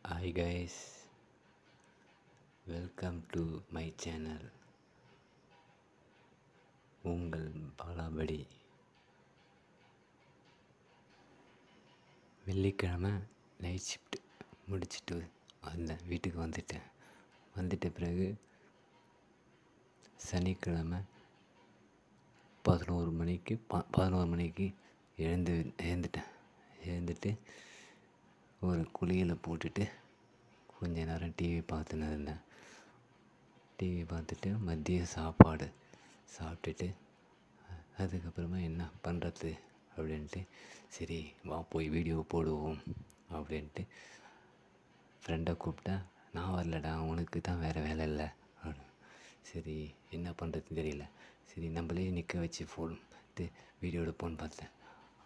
Hi guys, welcome to my channel. உங்கள் பாலாபடி. வெள்ளிக்கிழமை night shift முடிச்சுட்டு வீட்டுக்கு வந்துட்ட பிறகு சனிக்கிழமை 11 மணிக்கு எழுந்துட்டு ஒரு குளியலை போட்டுட்டு கொஞ்ச நேரம் டிவி பார்த்துட்டு மதியம் சாப்பாடு சாப்பிட்டுட்டு அதுக்கப்புறமா என்ன பண்ணுறது அப்படின்ட்டு சரி வா போய் வீடியோ போடுவோம் அப்படின்ட்டு ஃப்ரெண்டை கூப்பிட்டேன். நான் வரலடா, உனக்கு தான் வேறு வேலை இல்லை அப்படின்னு. சரி என்ன பண்ணுறதுன்னு தெரியல, சரி நம்மளே நிற்க வச்சு வீடியோ எடுப்போன்னு பார்த்தேன்.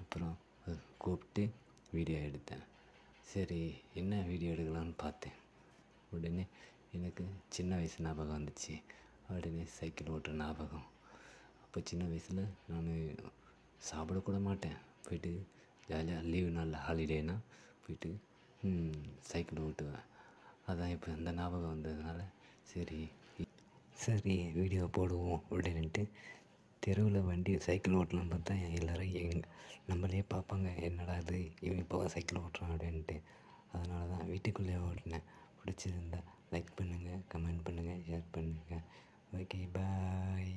அப்புறம் கூப்பிட்டு வீடியோ எடுத்தேன். சரி என்ன வீடியோ எடுக்கலான்னு பார்த்தேன். உடனே எனக்கு சின்ன வயசு ஞாபகம் வந்துச்சு. உடனே சைக்கிள் ஓட்டுற ஞாபகம். அப்போ சின்ன வயசில் நான் சாப்பிடக்கூட மாட்டேன். போய்ட்டு ஜாலியாக லீவு நாளில் ஹாலிடேனால் போய்ட்டு சைக்கிள் ஓட்டுவேன். அதான் இப்போ அந்த ஞாபகம் வந்ததுனால சரி வீடியோ போடுவோம் அப்படின்ட்டு தெருவில் சைக்கிள் ஓட்டலான்னு பார்த்தா எல்லோரும் நம்மளே பார்ப்பாங்க, என்னடா இது இவன் இப்போ சைக்கிள் ஓட்டுறான் அப்படின்ட்டு. அதனால தான் வீட்டுக்குள்ளேயே ஓட்டினேன். பிடிச்சிருந்தா லைக் பண்ணுங்கள், கமெண்ட் பண்ணுங்கள், ஷேர் பண்ணுங்கள். Okay bye.